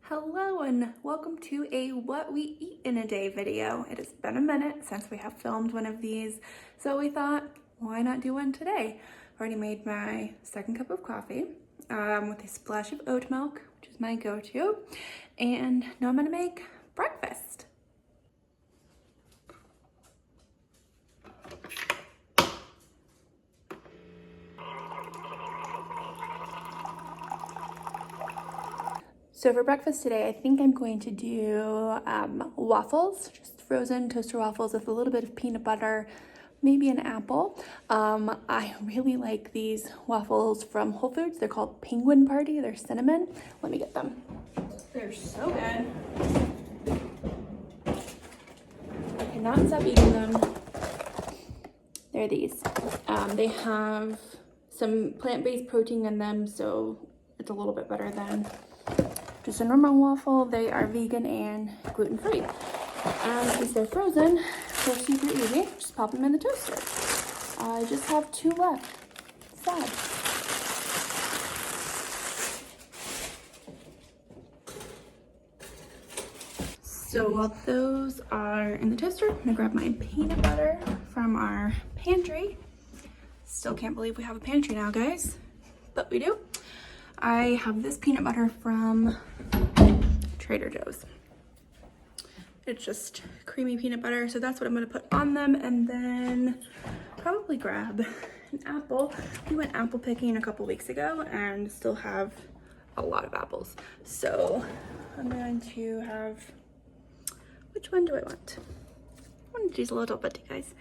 Hello and welcome to a what we eat in a day video. It has been a minute since we have filmed one of these, so we thought, why not do one today? I've already made my second cup of coffee with a splash of oat milk, which is my go-to, and now I'm gonna make breakfast. So for breakfast today, I think I'm going to do waffles, just frozen toaster waffles with a little bit of peanut butter, maybe an apple. I really like these waffles from Whole Foods. They're called Penguin Party. They're cinnamon. Let me get them. They're so good. I cannot stop eating them. They're these. They have some plant-based protein in them, so it's a little bit better than just a normal waffle. They are vegan and gluten-free. And since they're frozen, they're super easy. Just pop them in the toaster. I just have 2 left. Sad. So while those are in the toaster, I'm gonna grab my peanut butter from our pantry. Still can't believe we have a pantry now, guys, but we do. I have this peanut butter from Trader Joe's. It's just creamy peanut butter, so that's what I'm gonna put on them, and then probably grab an apple. We went apple picking a couple weeks ago and still have a lot of apples. So I'm going to have, which one do I want? I want to use a little bit, you guys.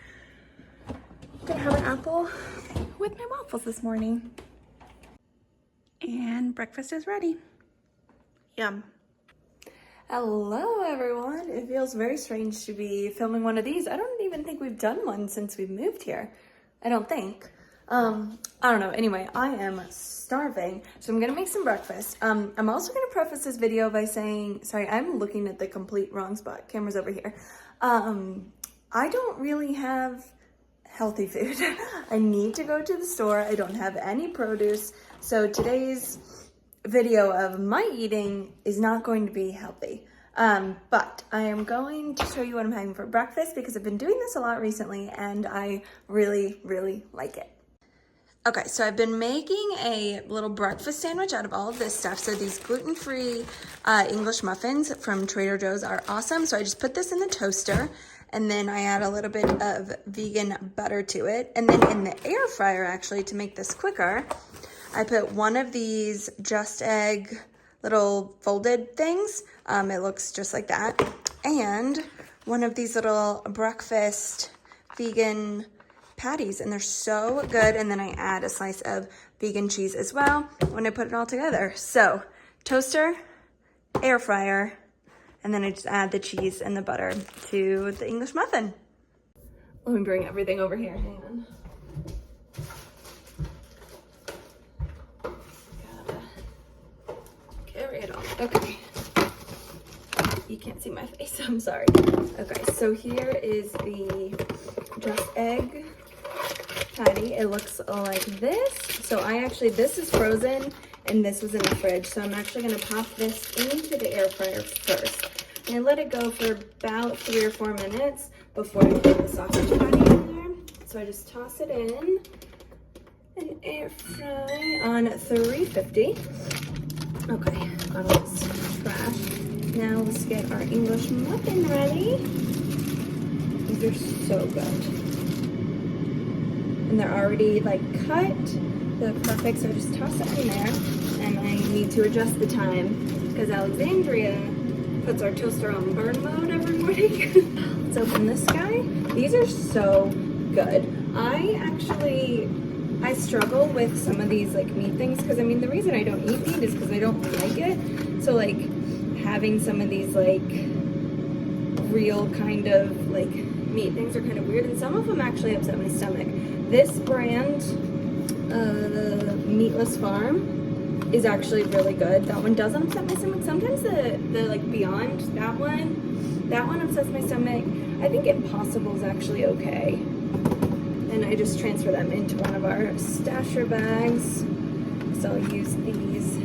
I'm gonna have an apple with my waffles this morning. And breakfast is ready. Yum. Hello everyone. It feels very strange to be filming one of these. I don't even think we've done one since we've moved here. I don't think. I don't know. Anyway, I am starving, so I'm gonna make some breakfast. I'm also gonna preface this video by saying, sorry, I'm looking at the complete wrong spot. Camera's over here. I don't really have healthy food. I need to go to the store. I don't have any produce. So today's video of my eating is not going to be healthy. But I am going to show you what I'm having for breakfast because I've been doing this a lot recently and I really, really like it. Okay, so I've been making a little breakfast sandwich out of all of this stuff. So these gluten-free English muffins from Trader Joe's are awesome. So I just put this in the toaster and then I add a little bit of vegan butter to it. And then in the air fryer, actually, to make this quicker, I put one of these Just Egg little folded things. It looks just like that. And one of these little breakfast vegan patties, and they're so good. And then I add a slice of vegan cheese as well when I put it all together. So toaster, air fryer, and then I just add the cheese and the butter to the English muffin. Let me bring everything over here. Hang on. Carry it on. Okay. You can't see my face, I'm sorry. Okay, so here is the Just Egg patty. It looks like this. So this is frozen and this was in the fridge. So I'm actually gonna pop this into the air fryer first. And I let it go for about 3 or 4 minutes before I put the sausage patty in there. So I just toss it in and air fry on 350. Okay, got all this trash. Now let's get our English muffin ready. These are so good. And they're already like cut. They're perfect, so I just toss it in there. And I need to adjust the time because Alexandria puts our toaster on burn mode every morning. Let's open this guy. These are so good. I struggle with some of these like meat things because I mean the reason I don't eat meat is because I don't like it. So like having some of these like real kind of like meat things are kind of weird, and some of them actually upset my stomach. This brand, Meatless Farm, is actually really good. That one doesn't upset my stomach. Sometimes the like Beyond, that one upsets my stomach. I think Impossible is actually okay. And I just transfer them into one of our stasher bags. So I'll use these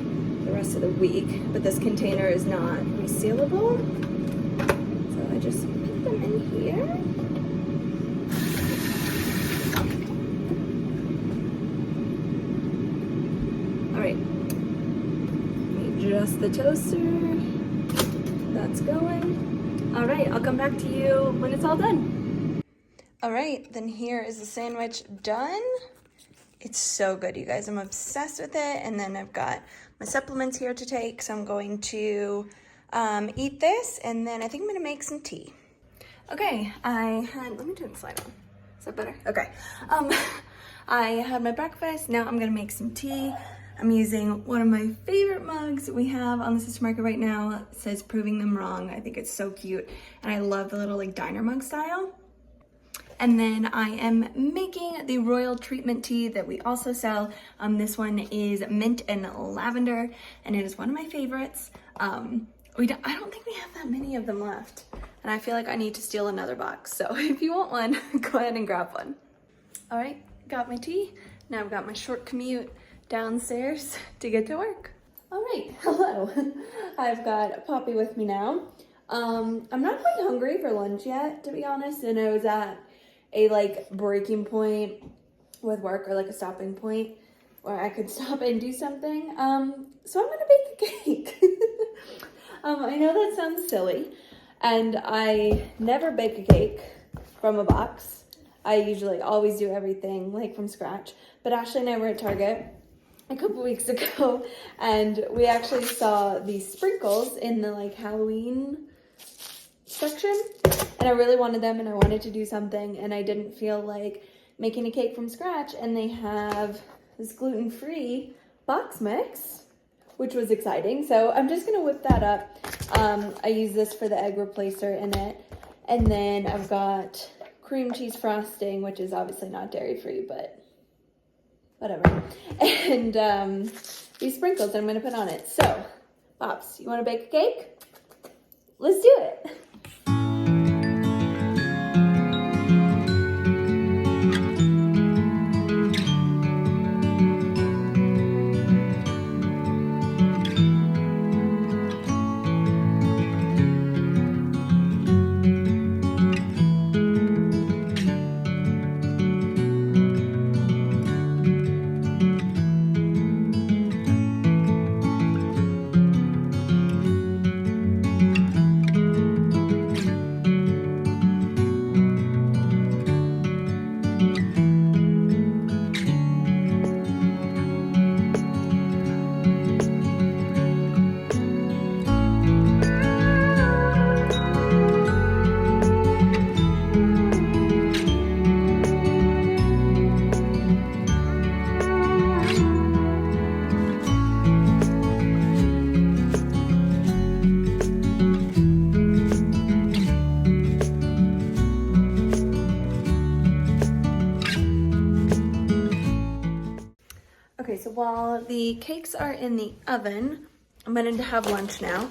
the rest of the week, but this container is not resealable. So I just put them in here. All right, adjust the toaster. That's going. All right, I'll come back to you when it's all done. All right, then here is the sandwich done. It's so good, you guys. I'm obsessed with it. And then I've got my supplements here to take. So I'm going to eat this, and then I think I'm gonna make some tea. Okay, let me turn the slide on. Is that better? Okay. I had my breakfast. Now I'm gonna make some tea. I'm using one of my favorite mugs we have on the Sister Market right now. It says Proving Them Wrong. I think it's so cute. And I love the little like diner mug style. And then I am making the Royal Treatment tea that we also sell. This one is mint and lavender, and it is one of my favorites. I don't think we have that many of them left. And I feel like I need to steal another box. So if you want one, go ahead and grab one. All right, got my tea. Now I've got my short commute downstairs to get to work. All right, hello. I've got Poppy with me now. I'm not quite hungry for lunch yet, to be honest, and I was at a like breaking point with work, or like a stopping point where I could stop and do something. So I'm gonna bake a cake. I know that sounds silly, and I never bake a cake from a box. I usually always do everything like from scratch, but Ashley and I were at Target a couple weeks ago, and we actually saw these sprinkles in the like Halloween section, and I really wanted them, and I wanted to do something, and I didn't feel like making a cake from scratch, and they have this gluten-free box mix, which was exciting. So I'm just gonna whip that up. I use this for the egg replacer in it, and then I've got cream cheese frosting, which is obviously not dairy-free, but whatever. And these sprinkles I'm gonna put on it. So, Pops, you wanna bake a cake? Let's do it. Okay, so while the cakes are in the oven, I'm going to have lunch now.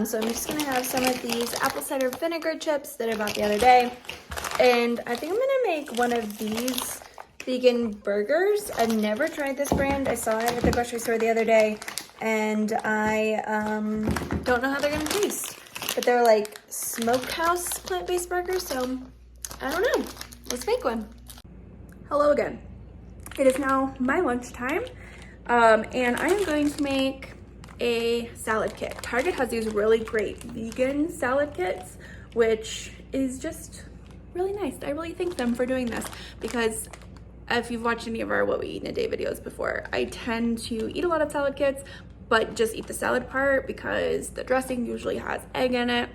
So I'm just going to have some of these apple cider vinegar chips that I bought the other day. And I think I'm going to make one of these vegan burgers. I've never tried this brand. I saw it at the grocery store the other day, and I don't know how they're going to taste. But they're like smokehouse plant-based burgers, so I don't know. Let's make one. Hello again. It is now my lunchtime, and I am going to make a salad kit. Target has these really great vegan salad kits, which is just really nice. I really thank them for doing this, because if you've watched any of our What We Eat in a Day videos before, I tend to eat a lot of salad kits, but just eat the salad part because the dressing usually has egg in it,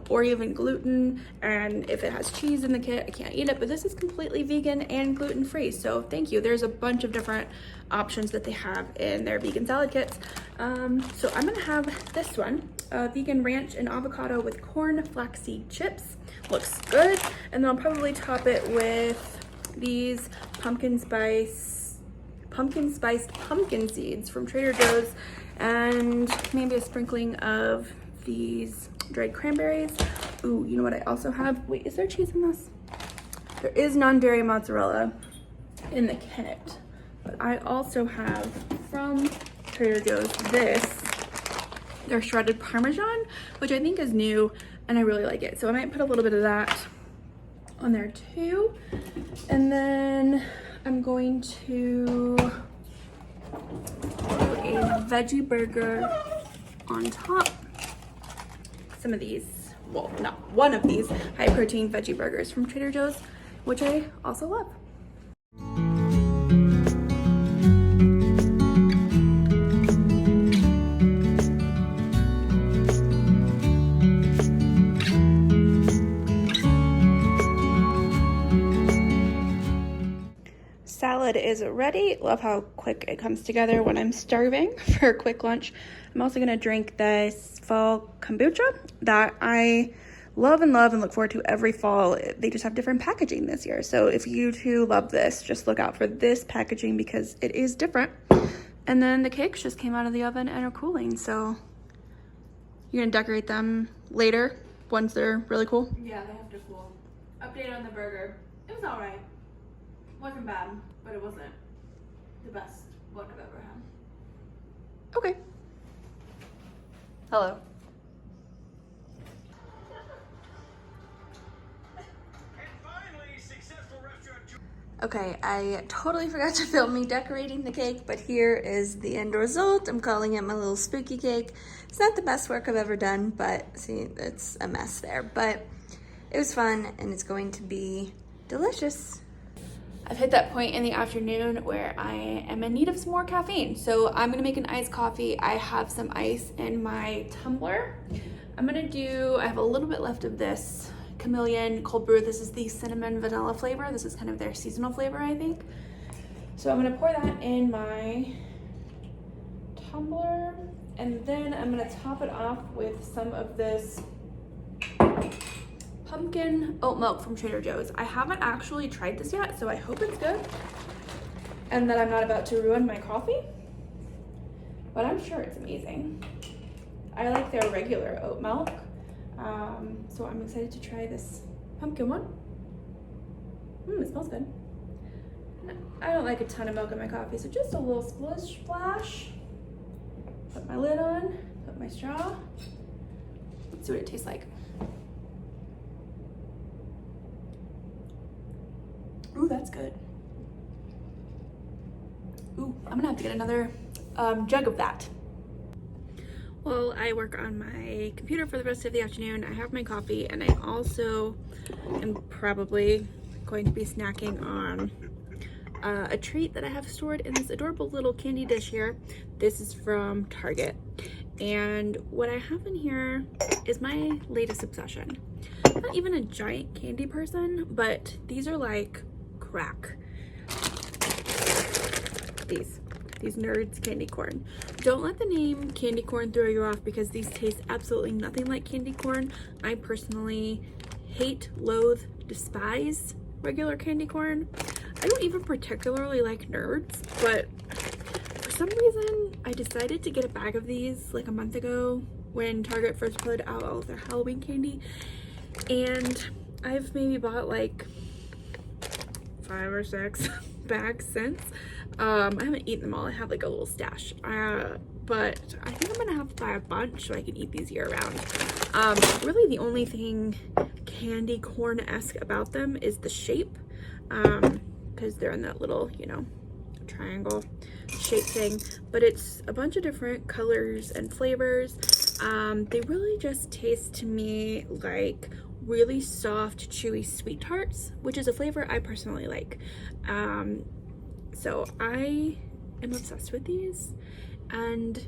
or even gluten, and if it has cheese in the kit, I can't eat it. But this is completely vegan and gluten-free, so thank you. There's a bunch of different options that they have in their vegan salad kits. So I'm gonna have this one, vegan ranch and avocado with corn flaxseed chips. Looks good. And then I'll probably top it with these pumpkin spiced pumpkin seeds from Trader Joe's, and maybe a sprinkling of these dried cranberries. Ooh, you know what I also have? Wait, is there cheese in this? There is non-dairy mozzarella in the kit, but I also have from Trader Joe's this, their shredded Parmesan, which I think is new and I really like it. So I might put a little bit of that on there too. And then I'm going to put a veggie burger on top. Some of these, well, not one of these high protein veggie burgers from Trader Joe's, which I also love. Salad is ready. Love how quick it comes together when I'm starving for a quick lunch. I'm also gonna drink this fall kombucha that I love and look forward to every fall. They just have different packaging this year. So if you too love this, just look out for this packaging because it is different. And then the cakes just came out of the oven and are cooling. So you're gonna decorate them later once they're really cool? Yeah, they have to cool. Update on the burger. It was all right. Wasn't bad, but it wasn't the best luck I've ever had. Okay. Hello. Okay, I totally forgot to film me decorating the cake, but here is the end result. I'm calling it my little spooky cake. It's not the best work I've ever done, but see, it's a mess there. But it was fun, and it's going to be delicious. I've hit that point in the afternoon where I am in need of some more caffeine. So I'm gonna make an iced coffee. I have some ice in my tumbler. I have a little bit left of this Chameleon cold brew. This is the cinnamon vanilla flavor. This is kind of their seasonal flavor, I think. So I'm gonna pour that in my tumbler, and then I'm gonna top it off with some of this pumpkin oat milk from Trader Joe's. I haven't actually tried this yet, so I hope it's good and that I'm not about to ruin my coffee, but I'm sure it's amazing. I like their regular oat milk, so I'm excited to try this pumpkin one. It smells good. I don't like a ton of milk in my coffee, so just a little splash. Put my lid on, put my straw. Let's see what it tastes like. Ooh, that's good. Ooh, I'm gonna have to get another jug of that. Well, I work on my computer for the rest of the afternoon. I have my coffee, and I also am probably going to be snacking on a treat that I have stored in this adorable little candy dish here. This is from Target. And what I have in here is my latest obsession. I'm not even a giant candy person, but these are like crack. These Nerds candy corn. Don't let the name candy corn throw you off because these taste absolutely nothing like candy corn. I personally hate, loathe, despise regular candy corn. I don't even particularly like Nerds, but for some reason I decided to get a bag of these like a month ago when Target first put out all of their Halloween candy, and I've maybe bought like 5 or 6 bags since. I haven't eaten them all. I have like a little stash, but I think I'm gonna have to buy a bunch so I can eat these year round. Really the only thing candy corn-esque about them is the shape, because they're in that little, you know, triangle shape thing, but it's a bunch of different colors and flavors. They really just taste to me like really soft, chewy sweet tarts, which is a flavor I personally like. So I am obsessed with these. And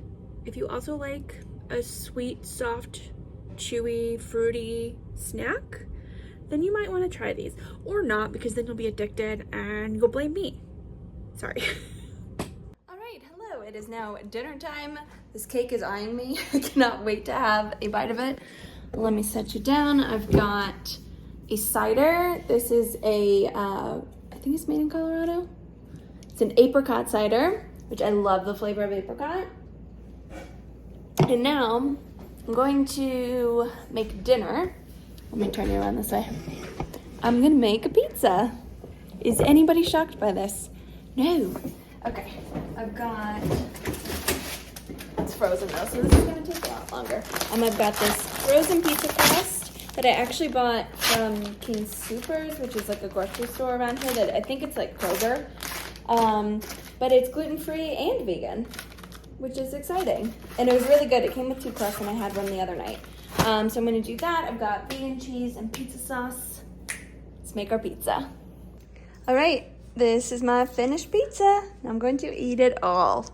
if you also like a sweet, soft, chewy, fruity snack, then you might want to try these. Or not, because then you'll be addicted and you'll blame me. Sorry. All right, hello. It is now dinner time. This cake is eyeing me. I cannot wait to have a bite of it. Let me set you down. I've got a cider. This is a, I think it's made in Colorado. It's an apricot cider, which I love the flavor of apricot. And now I'm going to make dinner. Let me turn you around this way. I'm gonna make a pizza. Is anybody shocked by this? No. Okay, I've got It's frozen though, so this is gonna take a lot longer. I've got this frozen pizza crust that I actually bought from King Soopers, which is like a grocery store around here that I think it's like Kroger. But it's gluten-free and vegan, which is exciting. And it was really good. It came with 2 crusts and I had one the other night. So I'm gonna do that. I've got vegan cheese and pizza sauce. Let's make our pizza. All right, this is my finished pizza. I'm going to eat it all.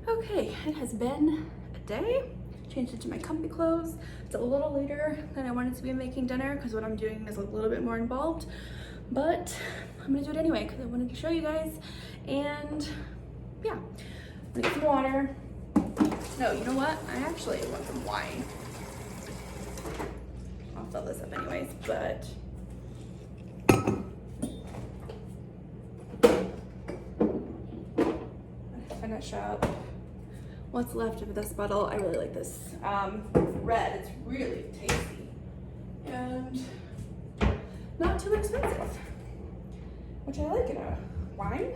Okay, it has been a day. Changed into my comfy clothes. It's a little later than I wanted to be making dinner because what I'm doing is a little bit more involved, but I'm gonna do it anyway because I wanted to show you guys. And yeah, I'm gonna get some water. No, you know what? I actually want some wine. I'll fill this up anyways, but finish up what's left of this bottle. I really like this red. It's really tasty and not too expensive, which I like in a wine.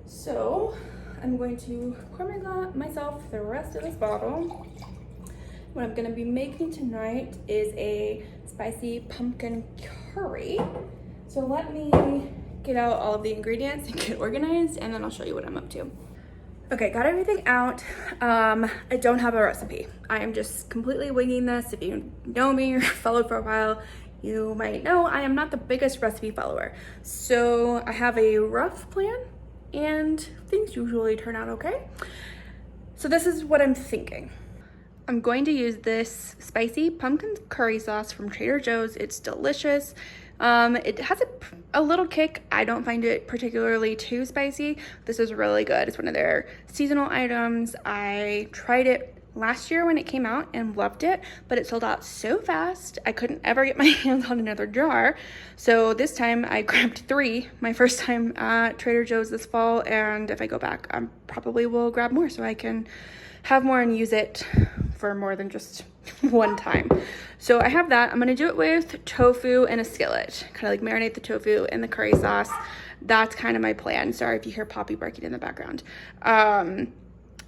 So I'm going to pour myself the rest of this bottle. What I'm going to be making tonight is a spicy pumpkin curry. So let me get out all of the ingredients and get organized, and then I'll show you what I'm up to. Okay, got everything out. I don't have a recipe. I am just completely winging this. If you know me or followed for a while, you might know I am not the biggest recipe follower. So I have a rough plan and things usually turn out okay. So this is what I'm thinking. I'm going to use this spicy pumpkin curry sauce from Trader Joe's. It's delicious. It has a little kick. I don't find it particularly too spicy. This is really good. It's one of their seasonal items. I tried it last year when it came out and loved it, but it sold out so fast I couldn't ever get my hands on another jar. So this time I grabbed 3, my first time at Trader Joe's this fall, and if I go back, I probably will grab more so I can have more and use it for more than just one time. So I have that. I'm gonna do it with tofu in a skillet, kind of like marinate the tofu in the curry sauce. That's kind of my plan. Sorry if you hear Poppy barking in the background.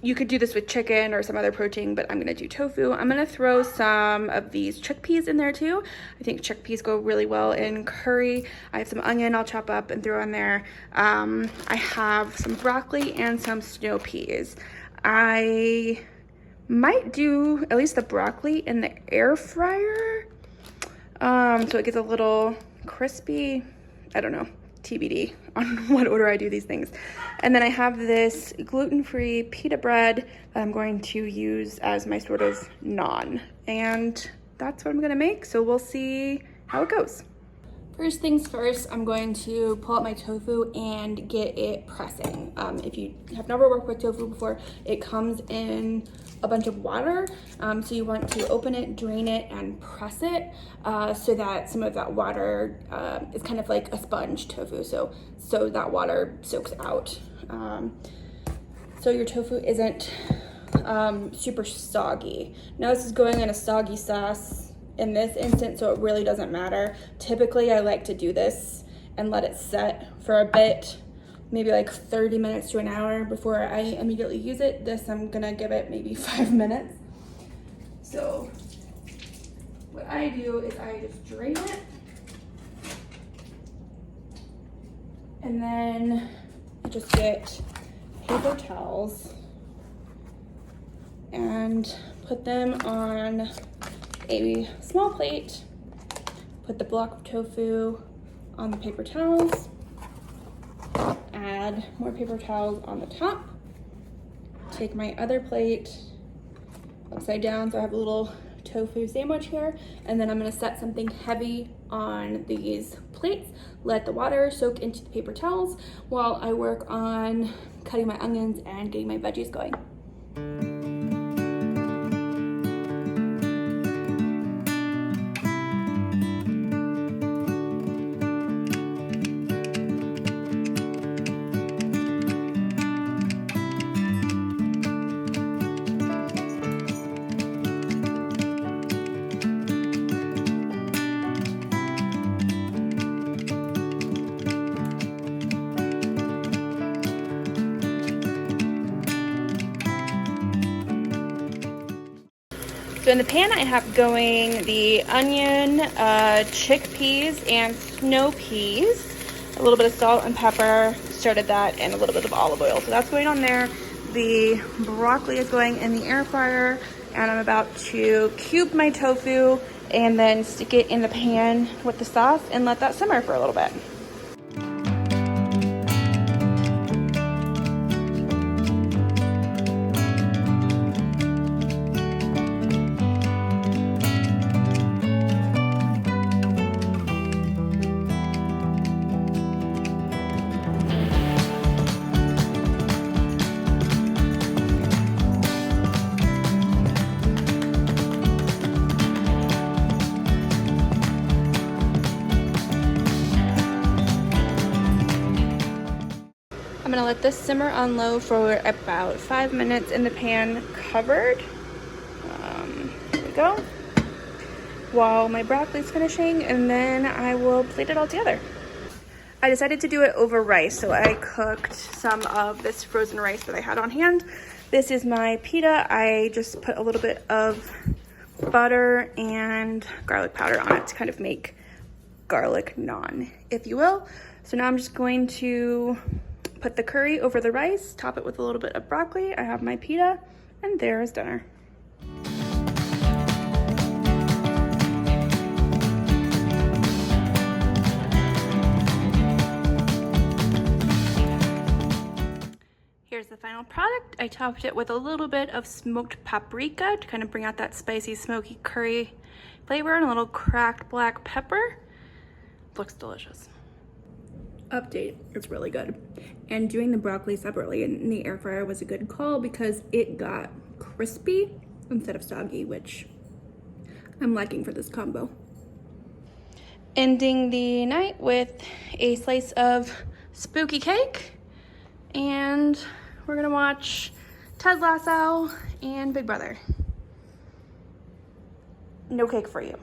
You could do this with chicken or some other protein, but I'm gonna do tofu. I'm gonna throw some of these chickpeas in there too. I think chickpeas go really well in curry. I have some onion I'll chop up and throw in there. I have some broccoli and some snow peas. I might do at least the broccoli in the air fryer, so it gets a little crispy. I don't know, TBD on what order I do these things. And then I have this gluten-free pita bread that I'm going to use as my sort of naan, and that's what I'm gonna make, so we'll see how it goes. First things first, I'm going to pull out my tofu and get it pressing. If you have never worked with tofu before, it comes in a bunch of water. So you want to open it, drain it, and press it so that some of that water is kind of like a sponge tofu. So that water soaks out. So your tofu isn't super soggy. Now this is going in a soggy sauce in this instance, so it really doesn't matter. Typically, I like to do this and let it set for a bit, maybe like 30 minutes to an hour before I immediately use it. This, I'm gonna give it maybe 5 minutes. So what I do is I just drain it, and then I just get paper towels and put them on a small plate, put the block of tofu on the paper towels, add more paper towels on the top, take my other plate upside down so I have a little tofu sandwich here, and then I'm going to set something heavy on these plates, let the water soak into the paper towels while I work on cutting my onions and getting my veggies going. So in the pan, I have going the onion, chickpeas, and snow peas. A little bit of salt and pepper, started that, and a little bit of olive oil. So that's going on there. The broccoli is going in the air fryer, and I'm about to cube my tofu and then stick it in the pan with the sauce and let that simmer for a little bit. I'm gonna let this simmer on low for about 5 minutes in the pan covered. There we go. While my broccoli's finishing, and then I will plate it all together. I decided to do it over rice, so I cooked some of this frozen rice that I had on hand. This is my pita. I just put a little bit of butter and garlic powder on it to kind of make garlic naan, if you will. So now I'm just going to put the curry over the rice, top it with a little bit of broccoli. I have my pita, and there is dinner. Here's the final product. I topped it with a little bit of smoked paprika to kind of bring out that spicy, smoky curry flavor, and a little cracked black pepper. Looks delicious. Update, it's really good. And doing the broccoli separately in the air fryer was a good call because it got crispy instead of soggy, which I'm liking for this combo. Ending the night with a slice of spooky cake, and we're gonna watch Ted Lasso and Big Brother. No cake for you.